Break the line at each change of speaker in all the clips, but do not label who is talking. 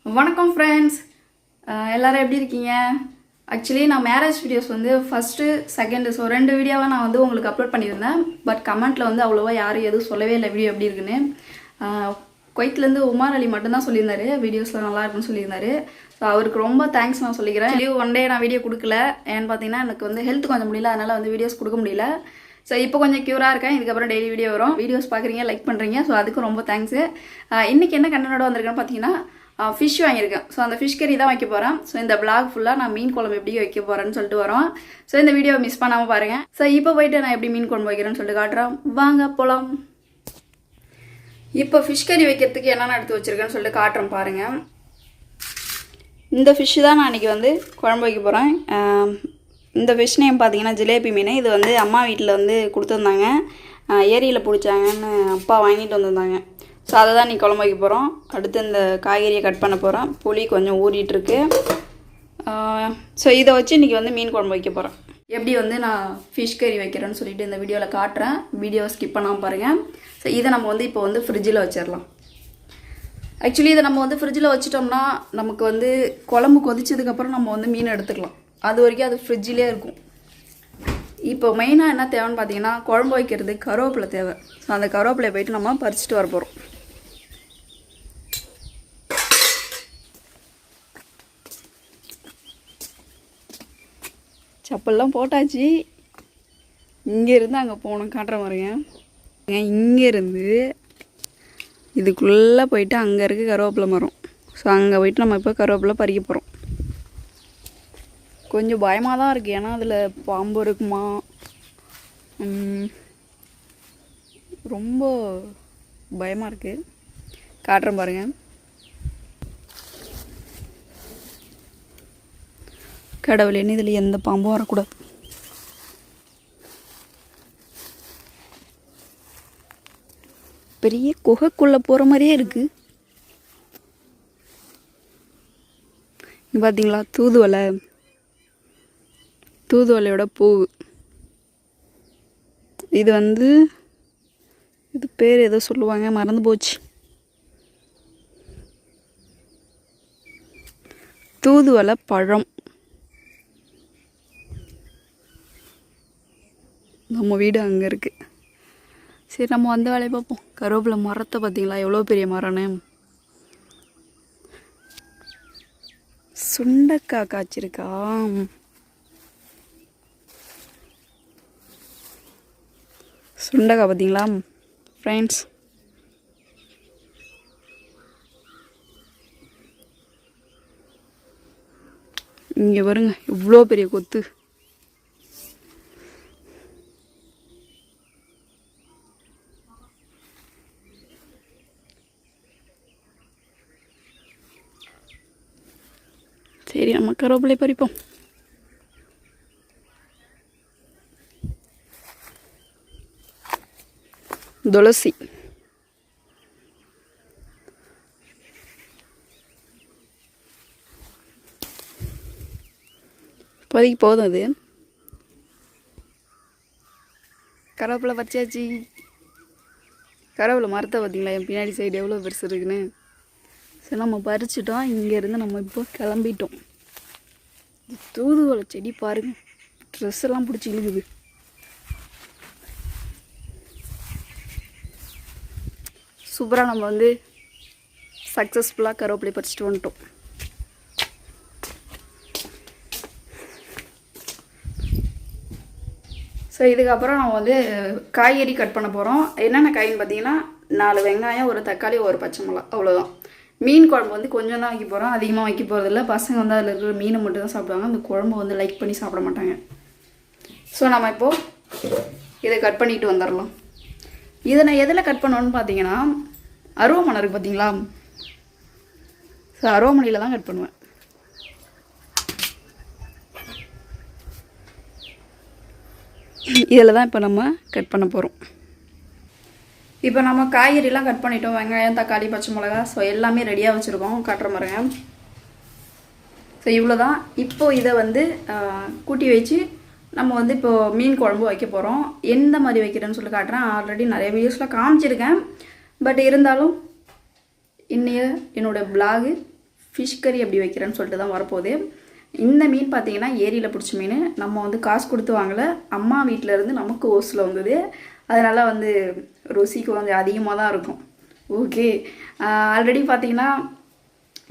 வணக்கம் ஃப்ரெண்ட்ஸ், எல்லோரும் எப்படி இருக்கீங்க? ஆக்சுவலி நான் மேரேஜ் வீடியோஸ் வந்து ஃபஸ்ட்டு செகண்டு ரெண்டு வீடியோவாக நான் வந்து உங்களுக்கு அப்லோட் பண்ணியிருந்தேன். பட் கமெண்ட்டில் வந்து அவ்வளோவா யாரும் எதுவும் சொல்லவே இல்லை வீடியோ எப்படி இருக்குன்னு. குவைத்லேருந்து உமார் அலி மட்டும்தான் சொல்லியிருந்தாரு வீடியோஸில் நல்லா இருக்குன்னு சொல்லியிருந்தாரு. ஸோ அவருக்கு ரொம்ப தேங்க்ஸ் நான் சொல்லிக்கிறேன். ஒன் டே நான் வீடியோ கொடுக்கல, ஏன்னு பார்த்தீங்கன்னா எனக்கு வந்து ஹெல்த் கொஞ்சம் முடியல, அதனால் வந்து வீடியோஸ் கொடுக்க முடியல. ஸோ இப்போ கொஞ்சம் க்யூராக இருக்கேன். இதுக்கப்புறம் டெய்லி வீடியோ வரும். வீடியோஸ் பார்க்குறீங்க, லைக் பண்ணுறீங்க. ஸோ அதுக்கு ரொம்ப தேங்க்ஸு. இன்றைக்கி என்ன கண்டனோட வந்திருக்கேன்னு பார்த்தீங்கன்னா ஃபிஷ் வாங்கியிருக்கேன். ஸோ அந்த ஃபிஷ் கறி தான் வைக்க போகிறேன். ஸோ இந்த பிளாக் ஃபுல்லாக நான் மீன் குழம்பு எப்படி வைக்க போகிறேன்னு சொல்லிட்டு வரோம். ஸோ இந்த வீடியோ மிஸ் பண்ணாமல் பாருங்கள். ஸோ இப்போ போயிட்டு நான் எப்படி மீன் குழம்பு வைக்கிறேன்னு சொல்லிட்டு காட்டுறேன். வாங்க போகலாம். இப்போ ஃபிஷ் கறி வைக்கிறதுக்கு என்னென்ன எடுத்து வச்சுருக்கேன்னு சொல்லிட்டு காட்டுறேன் பாருங்கள். இந்த ஃபிஷ்ஷு தான் நான் இன்றைக்கி வந்து குழம்பு வைக்க போகிறேன். இந்த ஃபிஷ் நேம் பார்த்தீங்கன்னா ஜிலேபி மீன். இது வந்து அம்மா வீட்டில் வந்து கொடுத்துருந்தாங்க, ஏரியில் பிடிச்சாங்கன்னு அப்பா வாங்கிட்டு வந்திருந்தாங்க. ஸோ அதை தான் நீ குழம்பு வைக்க போகிறோம். அடுத்து இந்த காய்கறியை கட் பண்ண போகிறோம். புளி கொஞ்சம் ஊறிட்டுருக்கு. ஸோ இதை வச்சு இன்றைக்கி வந்து மீன் குழம்பு வைக்க போகிறேன். எப்படி வந்து நான் ஃபிஷ் கறி வைக்கிறேன்னு சொல்லிட்டு இந்த வீடியோவில் காட்டுறேன். வீடியோவை ஸ்கிப் பண்ணாமல் பாருங்கள். ஸோ இதை நம்ம வந்து இப்போ வந்து ஃப்ரிட்ஜில் வச்சிடலாம். ஆக்சுவலி இதை நம்ம வந்து ஃப்ரிட்ஜில் வச்சிட்டோம்னா நமக்கு வந்து குழம்பு கொதிச்சதுக்கப்புறம் நம்ம வந்து மீன் எடுத்துக்கலாம். அது வரைக்கும் அது ஃப்ரிட்ஜிலே இருக்கும். இப்போ மெயினாக என்ன தேவைன்னு பார்த்தீங்கன்னா, குழம்பு வைக்கிறது கருவேப்பிலை தேவை. ஸோ அந்த கருவேப்பிலையை போயிட்டு நம்ம பறிச்சுட்டு வர போகிறோம். செப்பல்லாம் போட்டாச்சு. இங்கேருந்து அங்கே போகணும், காட்டுற மாதிரிங்க. இங்கேருந்து இதுக்குள்ளே போயிட்டு அங்கே இருக்க கருவேப்பிலை மரம். ஸோ அங்கே போயிட்டு நம்ம இப்போ கருவேப்பிலை பறிக்க போகிறோம். கொஞ்சம் பயமாக தான் இருக்குது, ஏன்னா அதில் பாம்பு இருக்குமா, ரொம்ப பயமாக இருக்குது. காட்டுறேன் பாருங்கள். கடவுளேன்னு இதில் எந்த பாம்பும் வரக்கூடாது. பெரிய குகைக்குள்ளே போகிற மாதிரியே இருக்குது. பார்த்தீங்களா, தூதுவளையோட பூ. இது வந்து இது பேர் ஏதோ சொல்லுவாங்க, மறந்து போச்சு. தூதுவளை பழம். நம்ம வீடு அங்கே இருக்குது. சரி, நம்ம வந்த வேலையை பார்ப்போம். கருவேப்பிலை மரத்தை பார்த்தீங்களா, எவ்வளோ பெரிய மரம்னு. சுண்டைக்காய் காய்ச்சிருக்கா. சுண்டைக்காய் பார்த்தீங்களா ஃப்ரெண்ட்ஸ். இங்கே வருங்க, இவ்வளோ பெரிய கொத்து. சரி, நம்ம கருவேப்பிலை பறிப்போம். துளசி. இப்போதைக்கு போதும். அது கருவேப்பிலை பறிச்சாச்சு. கருவேப்பிலை மரத்தை பார்த்தீங்களா, என் பின்னாடி சைடு எவ்வளோ பெருசு இருக்குன்னு. சரி, நம்ம பறிச்சிட்டோம். இங்கேருந்து நம்ம இப்போ கிளம்பிட்டோம். தூதுவளை செடி பாருங்கள், ட்ரெஸ் எல்லாம் பிடிச்சி இழுக்குது. சூப்பராக நம்ம வந்து சக்ஸஸ்ஃபுல்லாக கருவேப்பிலை பறிச்சிட்டு வந்துட்டோம். ஸோ இதுக்கப்புறம் நம்ம வந்து காய்கறி கட் பண்ண போகிறோம். என்னென்ன காய்ன்னு பார்த்தீங்கன்னா, 4 வெங்காயம், ஒரு தக்காளி, ஒரு பச்சை மிளகா, அவ்வளோதான். மீன் குழம்பு வந்து கொஞ்சம் தான் வைக்க போகிறோம், அதிகமாக வைக்க போகிறதில்ல. பசங்க வந்து அதில் இருக்கிற மீனை மட்டும் தான் சாப்பிடுவாங்க. அந்த குழம்பு வந்து லைக் பண்ணி சாப்பிட மாட்டாங்க. ஸோ நம்ம இப்போது இதை கட் பண்ணிட்டு வந்துடலாம். இதை நான் எதில் கட் பண்ணணுன்னு பார்த்தீங்கன்னா, அருவாமனை இருக்குது பார்த்தீங்களா. ஸோ அருவாமனையில் தான் கட் பண்ணுவேன். இதில் தான் இப்போ நம்ம கட் பண்ண போகிறோம். இப்போ நம்ம காய்கறிலாம் கட் பண்ணிட்டோம். வெங்காயம், தக்காளி, பச்சை மிளகா, ஸோ எல்லாமே ரெடியாக வச்சுருக்கோம். காட்டுற மாதிரிங்க. ஸோ இவ்வளோ தான். இப்போது இதை வந்து கூட்டி வச்சு நம்ம வந்து இப்போது மீன் குழம்பு வைக்க போகிறோம். எந்த மாதிரி வைக்கிறேன்னு சொல்லி காட்டுறேன். ஆல்ரெடி நிறைய வீடியோஸில் காமிச்சிருக்கேன். பட் இருந்தாலும் இன்னைய என்னோடய பிளாகு ஃபிஷ் கறி எப்படி வைக்கிறேன்னு சொல்லிட்டு தான் வரப்போகுது. இந்த மீன் பார்த்தீங்கன்னா ஏரியில் பிடிச்ச மீன். நம்ம வந்து காசு கொடுத்து வாங்கலை, அம்மா வீட்டில் இருந்து நமக்கு ஓஸில் வந்தது. அதனால் வந்து ருசிக்கு கொஞ்சம் அதிகமாக தான் இருக்கும். ஓகே, ஆல்ரெடி பார்த்தீங்கன்னா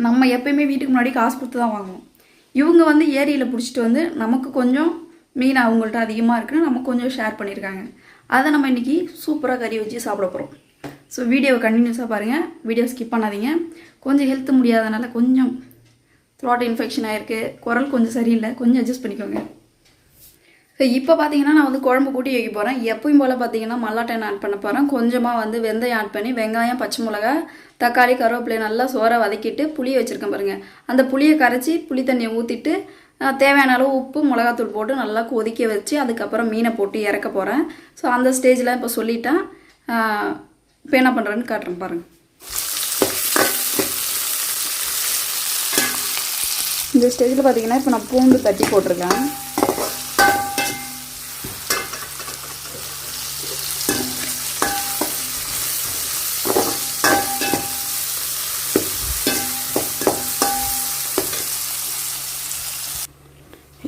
நம்ம எப்பயுமே வீட்டுக்கு முன்னாடி காசு கொடுத்து தான் வாங்குவோம். இவங்க வந்து ஏரியில் பிடிச்சிட்டு வந்து நமக்கு கொஞ்சம் மீன் அவங்கள்ட்ட அதிகமாக இருக்குன்னு நமக்கு கொஞ்சம் ஷேர் பண்ணியிருக்காங்க. அதை நம்ம இன்றைக்கி சூப்பராக கறி வச்சு சாப்பிட போகிறோம். ஸோ வீடியோவை கண்டினியூஸாக பாருங்கள், வீடியோ ஸ்கிப் பண்ணாதீங்க. கொஞ்சம் ஹெல்த் முடியாதனால கொஞ்சம் த்ரோட் இன்ஃபெக்ஷன் ஆகிருக்கு, குரல் கொஞ்சம் சரியில்லை, கொஞ்சம் அட்ஜஸ்ட் பண்ணிக்கோங்க. ஸோ இப்போ பார்த்தீங்கன்னா நான் வந்து குழம்பு கூட்டி வைக்க போகிறேன். எப்பயும் போல் பார்த்தீங்கன்னா மல்லாட்டை ஆட் பண்ண போகிறேன். கொஞ்சமாக வந்து வெந்தயம் ஆட் பண்ணி வெங்காயம், பச்சை மிளகா, தக்காளி, கருவேப்பிலை நல்லா சோறை வதக்கிட்டு புளியை வச்சுருக்கேன் பாருங்கள். அந்த புளியை கரைச்சி புளி தண்ணியை ஊற்றிட்டு தேவையான அளவு உப்பு, மிளகாத்தூள் போட்டு நல்லா கொதிக்க வச்சு அதுக்கப்புறம் மீனை போட்டு இறக்க போகிறேன். ஸோ அந்த ஸ்டேஜில் இப்போ சொல்லிட்டேன். இப்போ என்ன பண்ணுறேன்னு காட்டுறேன் பாருங்கள். இந்த ஸ்டேஜில் பார்த்தீங்கன்னா இப்போ நான் பூண்டு தட்டி போட்டிருக்கேன்.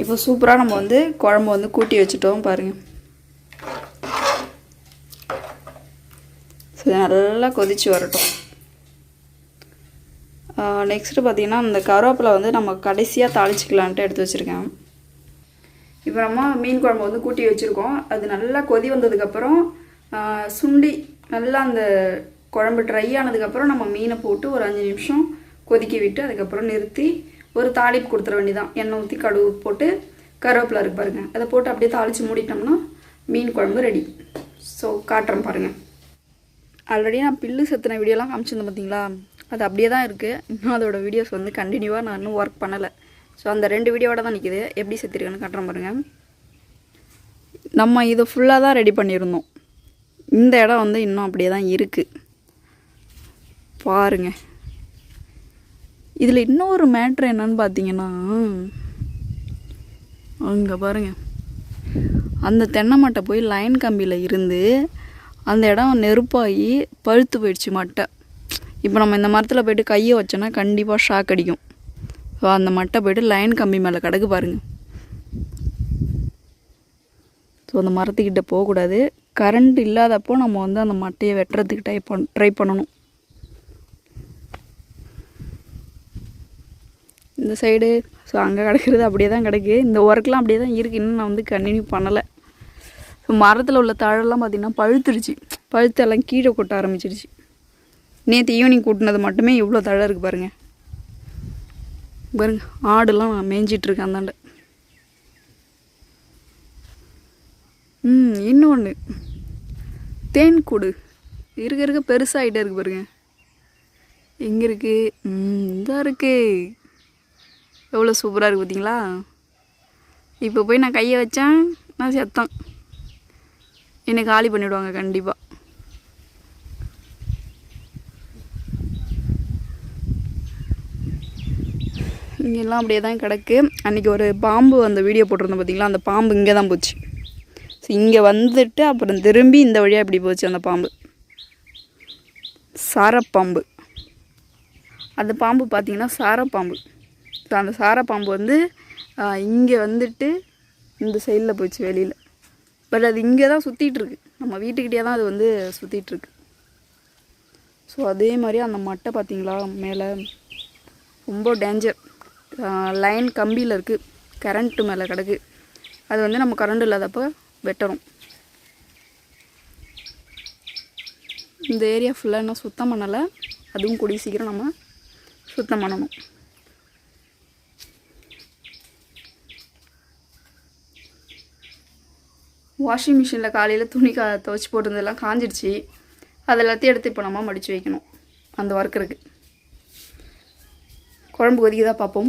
இப்போ சூப்பராக நம்ம வந்து குழம்பு வந்து கூட்டி வச்சுட்டோம் பாருங்கள். ஸோ நல்லா கொதித்து வரட்டும். நெக்ஸ்ட்டு பார்த்திங்கன்னா அந்த கருவேப்பிலை வந்து நம்ம கடைசியாக தாளிச்சிக்கலான்ட்டு எடுத்து வச்சுருக்கேன். இப்போ நம்ம மீன் குழம்பு வந்து கூட்டி வச்சுருக்கோம். அது நல்லா கொதி வந்ததுக்கப்புறம் சுண்டி நல்லா அந்த குழம்பு ட்ரை ஆனதுக்கப்புறம் நம்ம மீனை போட்டு ஒரு 5 நிமிஷம் கொதிக்க விட்டு அதுக்கப்புறம் நிறுத்தி ஒரு தாளிப்பு கொடுத்துட வேண்டியதான். எண்ணெய் ஊற்றி கடுகு போட்டு கருவேப்பிலை இருக்கு பாருங்கள், அதை போட்டு அப்படியே தாளித்து மூடிட்டோம்னா மீன் குழம்பு ரெடி. ஸோ காட்டுறேன் பாருங்கள். ஆல்ரெடி நான் பில்லு செத்துன வீடியோலாம் காமிச்சிருந்தேன் பார்த்தீங்களா, அது அப்படியே தான் இருக்குது. இன்னும் அதோட வீடியோஸ் வந்து கண்டினியூவாக நான் இன்னும் ஒர்க் பண்ணலை. ஸோ அந்த 2 வீடியோவோட தான் நிற்கிது. எப்படி செத்துருக்கேன்னு காட்டுறேன் பாருங்கள். நம்ம இதை ஃபுல்லாக தான் ரெடி பண்ணியிருந்தோம். இந்த இடம் வந்து இன்னும் அப்படியே தான் இருக்குது பாருங்கள். இதில் இன்னொரு மேட்ரு என்னன்னு பார்த்தீங்கன்னா, அங்கே பாருங்கள், அந்த தென்னை மட்டை போய் லைன் கம்பியில் இருந்து அந்த இடம் நெருப்பாகி பழுத்து போயிடுச்சு மட்டை. இப்போ நம்ம இந்த மரத்தில் போய்ட்டு கையை வச்சோன்னா கண்டிப்பாக ஷாக் அடிக்கும். ஸோ அந்த மட்டை போய்ட்டு லைன் கம்பி மேலே கிடக்கு பாருங்கள். ஸோ அந்த மரத்துக்கிட்ட போகக்கூடாது. கரண்ட் இல்லாதப்போ நம்ம வந்து அந்த மட்டையை வெட்டுறதுக்கு ட்ரை பண்ணணும். இந்த சைடு ஸோ அங்கே கிடக்கிறது அப்படியே தான் கிடக்கு. இந்த ஒர்க்லாம் அப்படியே தான் இருக்குது. இன்னும் நான் வந்து கண்டினியூ பண்ணலை. ஸோ மரத்தில் உள்ள தழெல்லாம் பார்த்திங்கன்னா பழுத்துருச்சு. பழுத்து எல்லாம் கீழே கொட்ட ஆரம்பிச்சிருச்சு. நேற்று ஈவினிங் கூட்டினது மட்டுமே இவ்வளோ தழை இருக்குது பாருங்கள். பாருங்கள், ஆடுலாம் நான் மேய்ஞ்சிட்ருக்கேன் அந்தாண்ட. இன்னொன்று தேன் கூடு இருக்க இருக்க பெருசாகிட்டே இருக்குது பாருங்கள். எங்கே இருக்குது? இதாக இருக்குது. எவ்வளோ சூப்பராக இருக்குது பார்த்தீங்களா. இப்போ போய் நான் கையை வச்சேன், நான் செத்தேன். என்னை காலி பண்ணிவிடுவாங்க கண்டிப்பாக. இங்கெல்லாம் அப்படியே தான் கிடக்கு. அன்றைக்கி ஒரு பாம்பு அந்த வீடியோ போட்டிருந்தோம் பார்த்தீங்களா, அந்த பாம்பு இங்கே தான் போச்சு. ஸோ இங்கே வந்துட்டு அப்புறம் திரும்பி இந்த வழியாக இப்படி போச்சு அந்த பாம்பு. சாரப்பாம்பு. அந்த பாம்பு பார்த்திங்கன்னா சாரப்பாம்பு. ஸோ அந்த சாரப்பாம்பு வந்து இங்கே வந்துட்டு இந்த சைடில் போச்சு வெளியில். பட் அது இங்கே தான் சுற்றிட்டுருக்கு. நம்ம வீட்டுக்கிட்டே தான் அது வந்து சுற்றிட்டுருக்கு. ஸோ அதே மாதிரி அந்த மட்டை பார்த்திங்களா மேலே ரொம்ப டேஞ்சர். லைன் கம்பியில் இருக்குது, கரண்ட்டு மேலே கிடக்கு. அது வந்து நம்ம கரண்ட் இல்லாதப்போ வெட்டணும். இந்த ஏரியா ஃபுல்லாக இன்னும் சுத்தம் பண்ணலை. அதுவும் கூடிய சீக்கிரம் நம்ம சுத்தம் பண்ணணும். வாஷிங் மிஷினில் காலையில் துணி துவைச்சி போட்டிருந்ததெல்லாம் காஞ்சிடுச்சு. அது எல்லாத்தையும் எடுத்து இப்போ நம்ம மடித்து வைக்கணும். அந்த ஒர்க் இருக்குது. குழம்பு கொதிக்குதா பார்ப்போம்.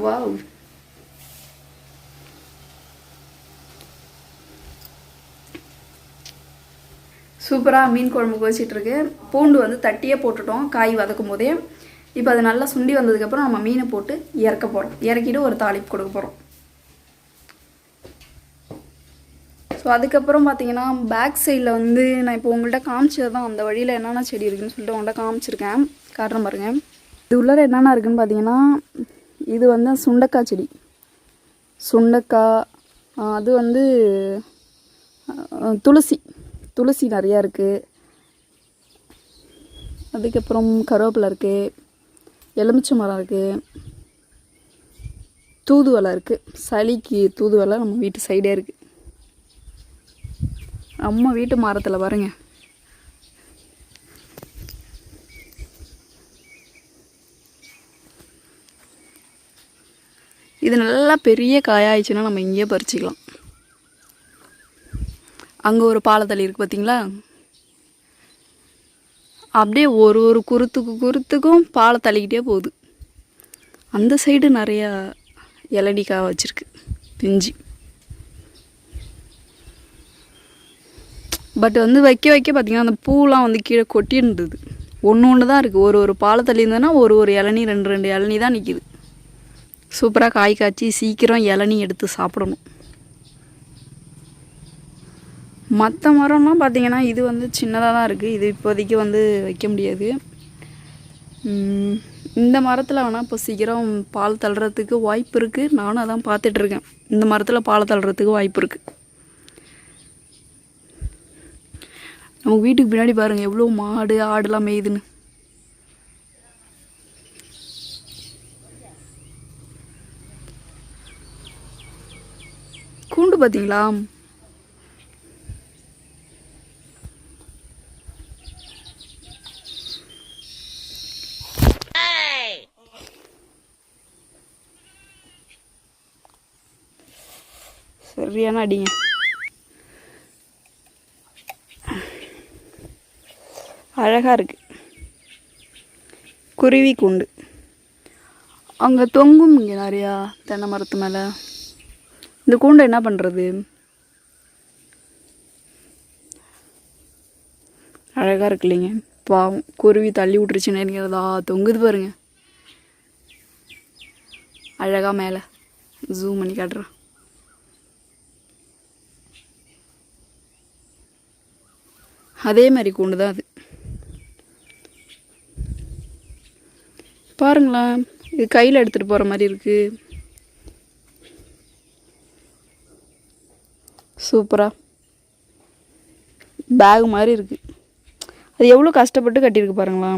வாவ், சூப்பராக மீன் குழம்பு கொதிச்சிட்ருக்கு. பூண்டு வந்து தட்டியே போட்டுட்டோம் காய் வதக்கும் போதே. இப்போ அது நல்லா சுண்டி வந்ததுக்கப்புறம் நம்ம மீனை போட்டு இறக்க போகிறோம். இறக்கிட்டு ஒரு தாளிப்பு கொடுக்க போகிறோம். ஸோ அதுக்கப்புறம் பார்த்தீங்கன்னா பேக் சைடில் வந்து நான் இப்போ உங்கள்கிட்ட காமிச்சது தான் அந்த வழியில் என்னென்ன செடி இருக்குதுன்னு சொல்லிட்டு உங்கள்கிட்ட காமிச்சிருக்கேன். காட்டுறேன் பாருங்கள். இது உள்ளார என்னென்ன இருக்குதுன்னு பார்த்தீங்கன்னா இது வந்து சுண்டக்காய் செடி. சுண்டக்காய், அது வந்து துளசி நிறையா இருக்குது. அதுக்கப்புறம் கருவேப்பிலை இருக்குது, எலுமிச்சை மரம் இருக்குது, தூதுவளை இருக்குது. சளிக்கு தூதுவளை நம்ம வீட்டு சைடே இருக்குது. நம்ம வீட்டு மரத்தில் பாருங்க, இது நல்லா பெரிய காயாயிடுச்சுன்னா நம்ம இங்கேயே பறிச்சிக்கலாம். அங்கே ஒரு பாலத்தளி இருக்குது பார்த்தீங்களா, அப்படியே ஒரு குருத்துக்கும் பாலை தள்ளிக்கிட்டே போகுது. அந்த சைடு நிறையா இளநீக்காய் வச்சுருக்கு பிஞ்சு. பட் வந்து வைக்க பார்த்திங்கன்னா அந்த பூலாம் வந்து கீழே கொட்டிருந்தது. ஒன்று தான் இருக்குது. ஒரு பாலத்தள்ளி இருந்ததுன்னா ஒரு இளநீ 2 இளநீ தான் நிற்கிது. சூப்பராக காய் காய்ச்சி சீக்கிரம் இளநீ எடுத்து சாப்பிடணும். மற்ற மரம்லாம் பார்த்திங்கன்னா இது வந்து சின்னதாக தான் இருக்குது. இது இப்போதைக்கு வந்து வைக்க முடியாது. இந்த மரத்தில் வேணால் இப்போ சீக்கிரம் பால் தள்ளுறதுக்கு வாய்ப்பு இருக்குது. நானும் அதான் பார்த்துட்ருக்கேன். இந்த மரத்தில் பால் தள்ளுறதுக்கு வாய்ப்பு இருக்குது. நமக்கு வீட்டுக்கு பின்னாடி பாருங்கள் எவ்வளோ மாடு ஆடுலாம் மேயுதுன்னு. கூண்டு பார்த்தீங்களா? சரியான அடிங்க. அழகாக இருக்குது. குருவி கூண்டு அங்கே தொங்கும். இங்கே நிறையா தென்னை மரத்து மேலே. இந்த கூண்டை என்ன பண்ணுறது? அழகாக இருக்கு இல்லைங்க? பாவம், குருவி தள்ளி விட்டுருச்சுன்னு நினைக்கிறதா தொங்குது பாருங்க. அழகாக மேலே ஜூம் பண்ணி காட்டுறேன். அதே மாதிரி கூண்டு தான் அது. பாருங்களேன், இது கையில் எடுத்துகிட்டு போகிற மாதிரி இருக்குது. சூப்பராக பேக் மாதிரி இருக்குது. அது எவ்வளோ கஷ்டப்பட்டு கட்டியிருக்கு பாருங்களா.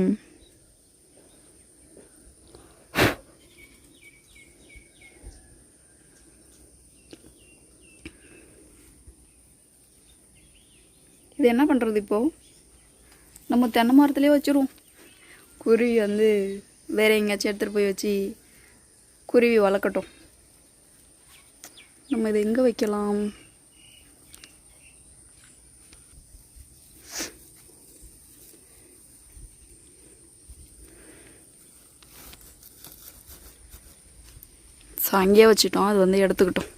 இது என்ன பண்ணுறது? இப்போது நம்ம தென்னை மரத்துலேயே வச்சுருவோம். குருவி வந்து வேறு எங்கேயாச்சும் எடுத்துகிட்டு போய் வச்சு குருவி வளர்க்கட்டும். நம்ம இதை எங்கே வைக்கலாம்? ஸோ அங்கேயே வச்சுட்டோம். அது வந்து எடுத்துக்கிட்டோம்.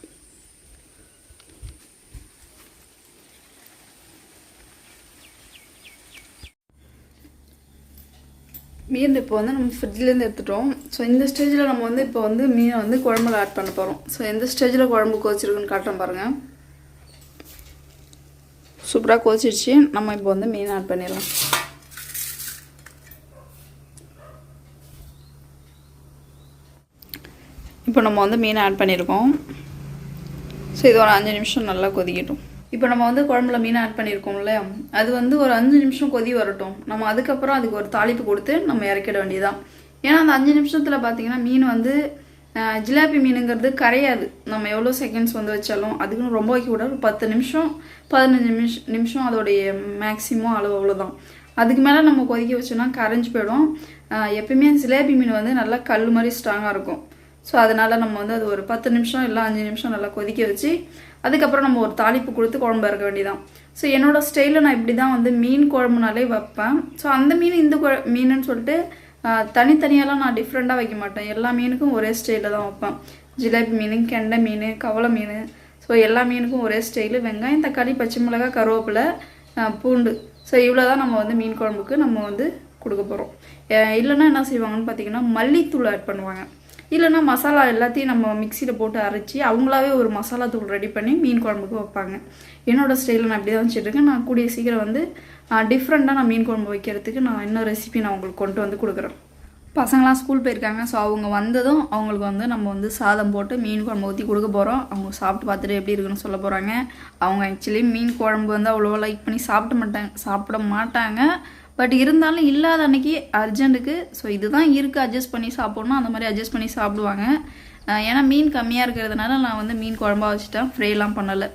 மீன் இப்போ வந்து நம்ம ஃப்ரிட்ஜ்லேருந்து எடுத்துட்டோம். ஸோ இந்த ஸ்டேஜில் நம்ம வந்து இப்போ வந்து மீனை வந்து குழம்புல ஆட் பண்ண போகிறோம். ஸோ எந்த ஸ்டேஜில் குழம்பு கொதிச்சிருக்குன்னு காட்டுறோம் பாருங்கள். சூப்பராக கொதிச்சிருச்சு. நம்ம இப்போ வந்து மீன் ஆட் பண்ணிடலாம். இப்போ நம்ம வந்து மீனை ஆட் பண்ணியிருக்கோம். ஸோ இது ஒரு 5 நிமிஷம் நல்லா கொதிக்கட்டும். இப்போ நம்ம வந்து குழம்புல மீன் ஆட் பண்ணியிருக்கோம் இல்லையா, அது வந்து ஒரு 5 நிமிஷம் கொதி வரட்டும். நம்ம அதுக்கப்புறம் அதுக்கு ஒரு தாளிப்பு கொடுத்து நம்ம இறக்கிட வேண்டியதான். ஏன்னா அந்த 5 நிமிஷத்தில் பார்த்தீங்கன்னா மீன் வந்து ஜிலேபி மீனுங்கிறது கரையாது. நம்ம எவ்வளோ செகண்ட்ஸ் வந்து வச்சாலும் அதுக்குன்னு ரொம்ப வைக்கக்கூடாது. 10 நிமிஷம் 15 நிமிஷம் அதோடைய மேக்ஸிமம் அளவு அவ்வளோதான். அதுக்கு மேலே நம்ம கொதிக்க வச்சோன்னா கரைஞ்சி போயிடும். எப்பயுமே ஜிலேபி மீன் வந்து நல்லா கல் மாதிரி ஸ்ட்ராங்காக இருக்கும். ஸோ அதனால் நம்ம வந்து அது ஒரு 10 நிமிஷம் இல்லை 5 நிமிஷம் நல்லா கொதிக்க வச்சு அதுக்கப்புறம் நம்ம ஒரு தாளிப்பு கொடுத்து குழம்பு இறக்க வேண்டியதான். ஸோ என்னோடய ஸ்டைலில் நான் இப்படி தான் வந்து மீன் குழம்புனாலே வைப்பேன். ஸோ அந்த மீன் இந்த மீனுன்னு சொல்லிட்டு தனித்தனியாலாம் நான் டிஃப்ரெண்ட்டாக வைக்க மாட்டேன். எல்லா மீனுக்கும் ஒரே ஸ்டைலில் தான் வைப்பேன். ஜிலேபி மீன், கெண்டை மீன், கவலை மீன், ஸோ எல்லா மீனுக்கும் ஒரே ஸ்டைலு. வெங்காயம், தக்காளி, பச்சை மிளகாய், கருவேப்பிலை, பூண்டு. ஸோ இவ்வளோ தான் நம்ம வந்து மீன் குழம்புக்கு நம்ம வந்து கொடுக்க போகிறோம். இல்லைன்னா என்ன செய்வாங்கன்னு பார்த்தீங்கன்னா மல்லித்தூள் ஆட் பண்ணுவாங்க. இல்லைன்னா மசாலா எல்லாத்தையும் நம்ம மிக்சியில் போட்டு அரைச்சி அவங்களாவே ஒரு மசாலா தூள் ரெடி பண்ணி மீன் குழம்புக்கு வைப்பாங்க. என்னோடய ஸ்டைலில் நான் இப்படி தான் வச்சுட்ருக்கேன். நான் கூடிய சீக்கிரம் வந்து டிஃப்ரெண்ட்டாக நான் மீன் குழம்பு வைக்கிறதுக்கு நான் இன்னும் ரெசிபி நான் உங்களுக்கு கொண்டு வந்து கொடுக்குறேன். பசங்களாம் ஸ்கூல் போயிருக்காங்க. ஸோ அவங்க வந்ததும் அவங்களுக்கு வந்து நம்ம வந்து சாதம் போட்டு மீன் குழம்பு ஊற்றி கொடுக்க போகிறோம். அவங்க சாப்பிட்டு பார்த்துட்டு எப்படி இருக்குன்னு சொல்ல போகிறாங்க. அவங்க ஆக்சுவலி மீன் குழம்பு வந்து அவ்வளோவா லைக் பண்ணி சாப்பிட மாட்டாங்க. பட் இருந்தாலும் இல்லாத அன்றைக்கி அர்ஜென்ட்டுக்கு ஸோ இதுதான் இருக்குது அட்ஜஸ்ட் பண்ணி சாப்பிட்ணும், அந்த மாதிரி அட்ஜஸ்ட் பண்ணி சாப்பிடுவாங்க. ஏன்னா மீன் கம்மியாக இருக்கிறதுனால நான் வந்து மீன் குழம்பா வச்சுட்டேன், ஃப்ரைலாம் பண்ணலை.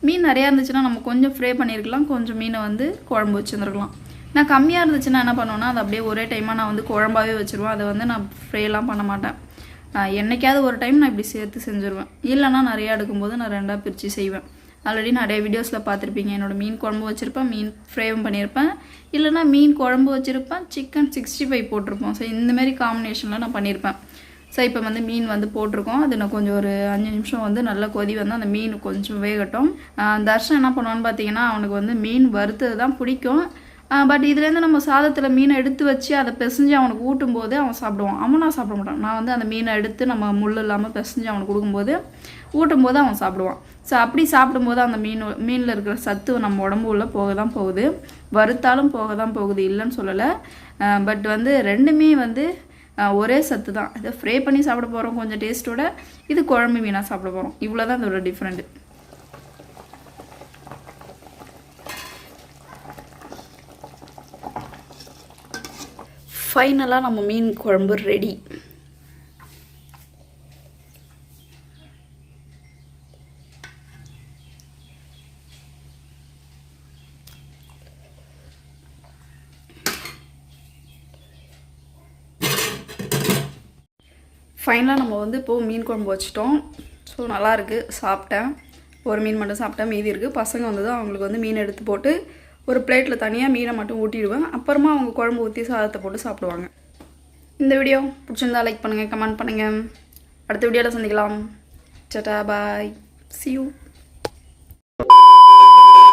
மீன் நிறையா இருந்துச்சுன்னா நம்ம கொஞ்சம் ஃப்ரை பண்ணியிருக்கலாம், கொஞ்சம் மீனை வந்து குழம்பு வச்சுருந்துருக்கலாம். நான் கம்மியாக இருந்துச்சுன்னா என்ன பண்ணுவேன்னா அது அப்படியே ஒரே டைமாக நான் வந்து குழம்பாவே வச்சுருவேன். அதை வந்து நான் ஃப்ரைலாம் பண்ண மாட்டேன். என்றைக்காவது ஒரு டைம் நான் இப்படி சேர்த்து செஞ்சுருவேன். இல்லைனா நிறையா எடுக்கும்போது நான் 2ஆக பிரித்து செய்வேன். ஆல்ரெடி நிறைய வீடியோஸில் பார்த்துருப்பீங்க. என்னோடய மீன் குழம்பு வச்சுருப்பேன், மீன் ஃப்ரைவும் பண்ணியிருப்பேன், இல்லைனா மீன் குழம்பு வச்சுருப்பேன், சிக்கன் 65 போட்டிருப்போம். ஸோ இந்தமாரி காம்பினேஷனில் நான் பண்ணியிருப்பேன். ஸோ இப்போ வந்து மீன் வந்து போட்டிருக்கோம். அது நான் கொஞ்சம் ஒரு 5 நிமிஷம் வந்து நல்லா கொதி வந்து அந்த மீன் கொஞ்சம் வேகட்டும். தர்ஷன் என்ன பண்ணுவான்னு பார்த்தீங்கன்னா அவனுக்கு வந்து மீன் வறுத்தது தான் பிடிக்கும். பட் இதுலேருந்து நம்ம சாதத்தில் மீனை எடுத்து வச்சு அதை பிசைஞ்சு அவனுக்கு ஊட்டும் போது அவன் சாப்பிடுவான். அவனா சாப்பிட மாட்டான். நான் வந்து அந்த மீனை எடுத்து நம்ம முள் இல்லாமல் பிசைஞ்சு அவனுக்கு கொடுக்கும்போது ஊட்டும் போது அவன் சாப்பிடுவான். ஸோ அப்படி சாப்பிடும்போது அந்த மீனில் இருக்கிற சத்து நம்ம உடம்பு உள்ள போக தான் போகுது, வறுத்தாலும் போக தான் போகுது, இல்லைன்னு சொல்லலை. பட் வந்து ரெண்டுமே வந்து ஒரே சத்து தான். இதை ஃப்ரை பண்ணி சாப்பிட போகிறோம் கொஞ்சம் டேஸ்ட்டோட, இது குழம்பு மீனாக சாப்பிட போகிறோம். இவ்வளோ தான் இதோட டிஃப்ரெண்ட்டு. ஃபைனலாக நம்ம மீன் குழம்பு ரெடி. ஃபைனலாக நம்ம வந்து இப்போது மீன் குழம்பு வச்சிட்டோம். ஸோ நல்லாயிருக்கு. சாப்பிட்டேன், ஒரு மீன் மட்டும் சாப்பிட்டேன், மீதி இருக்குது. பசங்க வந்து தான் அவங்களுக்கு வந்து மீன் எடுத்து போட்டு ஒரு பிளேட்டில் தனியாக மீனை மட்டும் ஊட்டிடுவேன். அப்புறமா அவங்க குழம்பு ஊற்றி சாதத்தை போட்டு சாப்பிடுவாங்க. இந்த வீடியோ பிடிச்சிருந்தா லைக் பண்ணுங்கள், கமெண்ட் பண்ணுங்கள். அடுத்த வீடியோவில் சந்திக்கலாம். டாடா, பாய், see you.